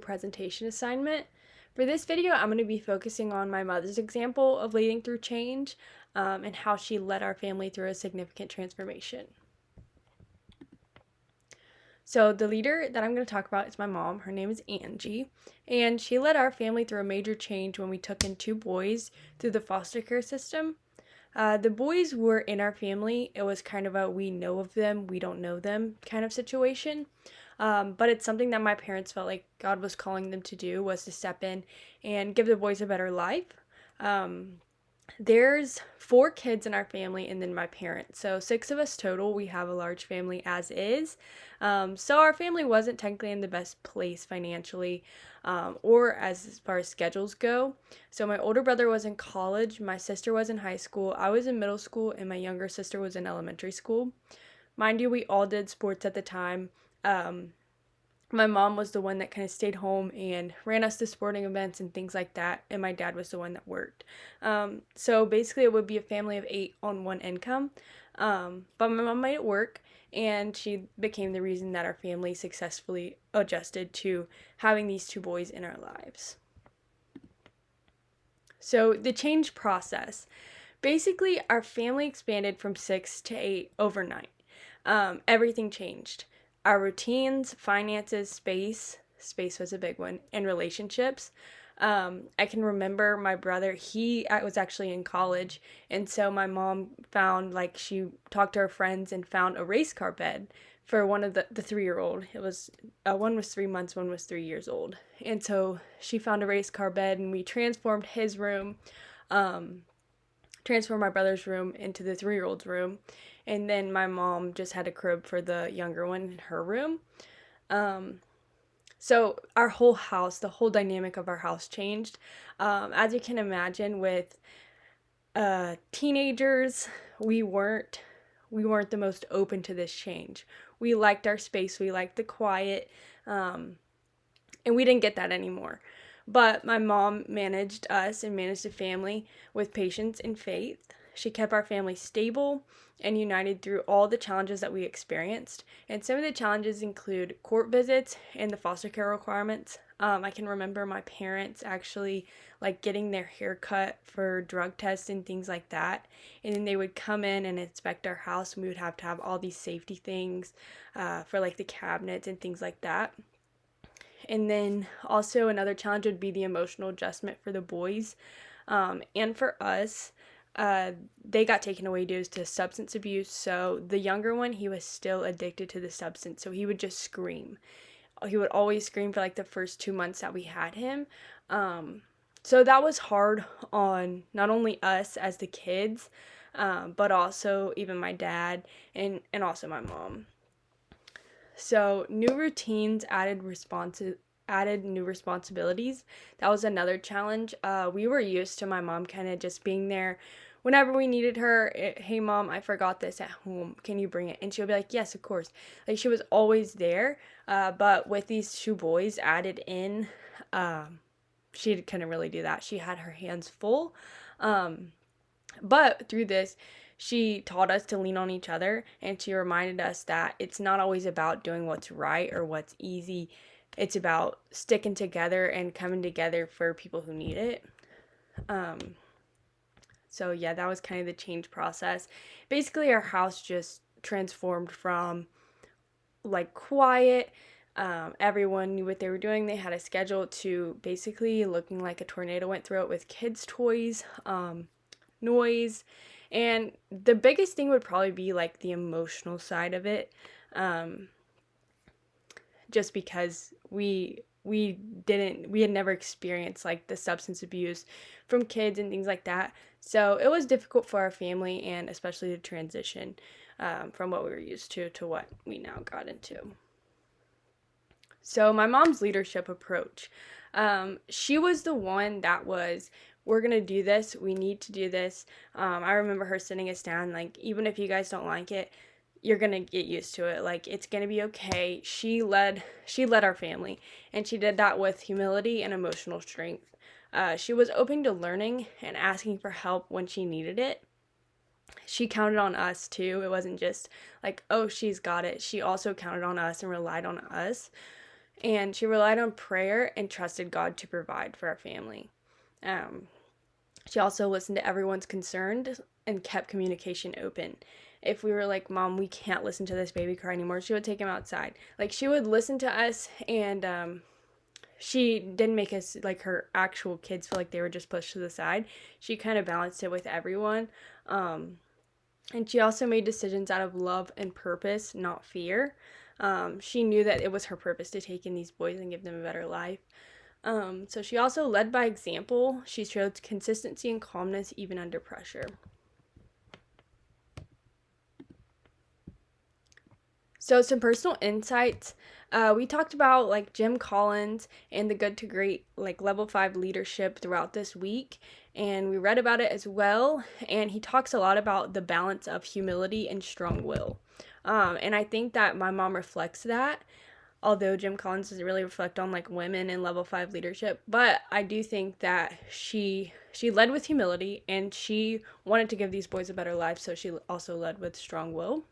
Presentation assignment. For this video, I'm going to be focusing on my mother's example of leading through change and how she led our family through a significant transformation. So the leader that I'm going to talk about is my mom. Her name is Angie, and she led our family through a major change when we took in 2 boys through the foster care system. The boys were in our family. It was kind of a we know of them, we don't know them kind of situation. But it's something that my parents felt like God was calling them to do, was to step in and give the boys a better life. There's 4 kids in our family and then my parents. So 6 of us total. We have a large family as is. So our family wasn't technically in the best place financially or as far as schedules go. So my older brother was in college, my sister was in high school, I was in middle school, and my younger sister was in elementary school. Mind you, we all did sports at the time. My mom was the one that kind of stayed home and ran us to sporting events and things like that, and my dad was the one that worked. So basically it would be a family of 8 on one income, but my mom made it work, and she became the reason that our family successfully adjusted to having these 2 boys in our lives. So the change process. Basically, our family expanded from 6 to 8 overnight. Everything changed. Our routines, finances, space was a big one, and relationships. I can remember my brother, I was actually in college, and so my mom found, she talked to her friends and found a race car bed for one of the 3-year-old. It was, one was 3 months, one was 3 years old. And so she found a race car bed, and we transformed his room, transformed my brother's room into the 3-year-old's room. And then my mom just had a crib for the younger one in her room. So our whole house, the whole dynamic of our house changed. As you can imagine, with teenagers, we weren't the most open to this change. We liked our space, we liked the quiet, and we didn't get that anymore. But my mom managed us and managed the family with patience and faith. She kept our family stable and united through all the challenges that we experienced. And some of the challenges include court visits and the foster care requirements. I can remember my parents actually getting their hair cut for drug tests and things like that. And then they would come in and inspect our house, and we would have to have all these safety things for the cabinets and things like that. And then also another challenge would be the emotional adjustment for the boys. And for us, they got taken away due to substance abuse. So the younger one, he was still addicted to the substance. So he would just scream. He would always scream for the first 2 months that we had him. So that was hard on not only us as the kids, but also even my dad and also my mom. So new routines added new responsibilities. That was another challenge. We were used to my mom kind of just being there whenever we needed her. Hey mom, I forgot this at home, can you bring it? And she would be like, yes, of course. She was always there. But with these 2 boys added in, she couldn't really do that. She had her hands full. But through this, she taught us to lean on each other, and she reminded us that it's not always about doing what's right or what's easy. It's about sticking together and coming together for people who need it. So yeah, that was kind of the change process. Basically, our house just transformed from quiet, everyone knew what they were doing, they had a schedule, to basically looking like a tornado went through it with kids' toys, noise. And the biggest thing would probably be the emotional side of it, just because we had never experienced the substance abuse from kids and things like that. So it was difficult for our family, and especially to transition from what we were used to what we now got into. So my mom's leadership approach, she was the one that was, we're going to do this, we need to do this. I remember her sitting us down, even if you guys don't like it, you're going to get used to it. It's going to be okay. She led our family, and she did that with humility and emotional strength. She was open to learning and asking for help when she needed it. She counted on us too. It wasn't just oh, she's got it. She also counted on us and relied on us. and she relied on prayer and trusted God to provide for our family. She also listened to everyone's concerns and kept communication open. If we were like, Mom, we can't listen to this baby cry anymore, she would take him outside. Like, she would listen to us, and she didn't make us, like, her actual kids feel like they were just pushed to the side. She kind of balanced it with everyone. And she also made decisions out of love and purpose, not fear. She knew that it was her purpose to take in these boys and give them a better life. So she also led by example. She showed consistency and calmness even under pressure. So some personal insights. We talked about like Jim Collins and the good to great like level 5 leadership throughout this week, and we read about it as well, and he talks a lot about the balance of humility and strong will. And I think that my mom reflects that, although Jim Collins doesn't really reflect on like women in level 5 leadership, but I do think that she led with humility, and she wanted to give these boys a better life, so she also led with strong will.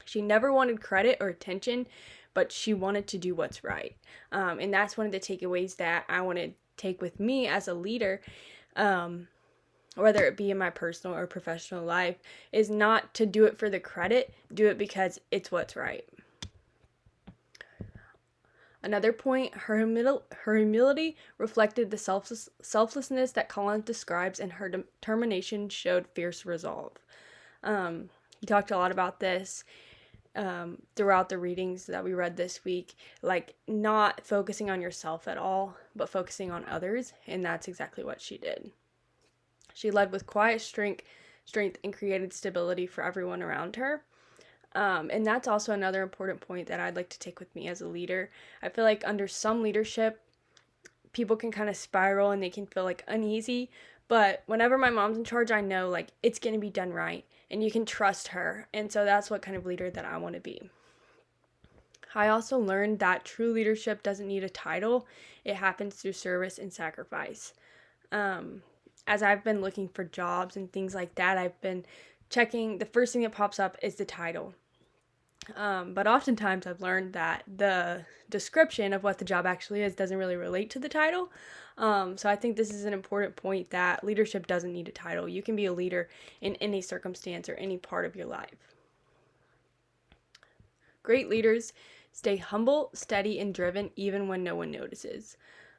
She never wanted credit or attention, but she wanted to do what's right. And that's one of the takeaways that I want to take with me as a leader, whether it be in my personal or professional life, is not to do it for the credit, do it because it's what's right. Another point, her humility reflected the selflessness that Collins describes, and her determination showed fierce resolve. He talked a lot about this throughout the readings that we read this week, like not focusing on yourself at all, but focusing on others, and that's exactly what she did. She led with quiet strength and created stability for everyone around her. And that's also another important point that I'd like to take with me as a leader. I feel like under some leadership, people can kind of spiral and they can feel like uneasy, but whenever my mom's in charge, I know like it's going to be done right and you can trust her. And so that's what kind of leader that I want to be. I also learned that true leadership doesn't need a title. It happens through service and sacrifice. As I've been looking for jobs and things like that, I've been checking, the first thing that pops up is the title. But oftentimes I've learned that the description of what the job actually is doesn't really relate to the title. So I think this is an important point, that leadership doesn't need a title. You can be a leader in any circumstance or any part of your life. Great leaders stay humble, steady, and driven even when no one notices.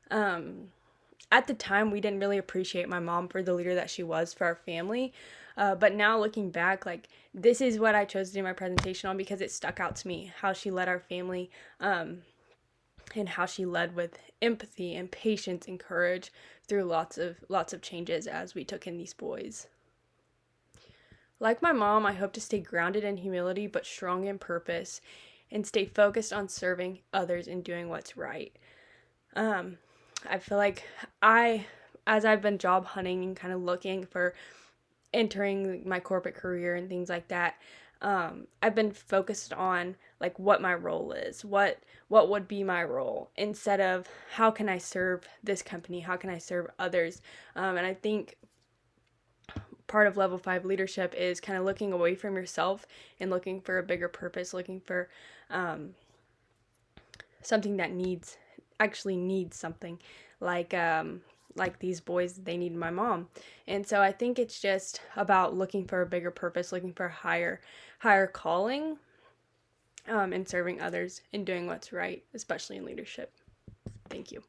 At the time, we didn't really appreciate my mom for the leader that she was for our family. But now looking back, like, this is what I chose to do my presentation on because it stuck out to me, how she led our family, and how she led with empathy and patience and courage through lots of changes as we took in these boys. Like my mom, I hope to stay grounded in humility but strong in purpose, and stay focused on serving others and doing what's right. I feel like as I've been job hunting and kind of looking for entering my corporate career and things like that, I've been focused on like what my role is, what would be my role, instead of how can I serve this company, how can I serve others. And I think part of level 5 leadership is kind of looking away from yourself and looking for a bigger purpose, looking for something that needs something, like these boys, they need my mom. And so I think it's just about looking for a bigger purpose, looking for a higher calling, and serving others and doing what's right, especially in leadership. Thank you.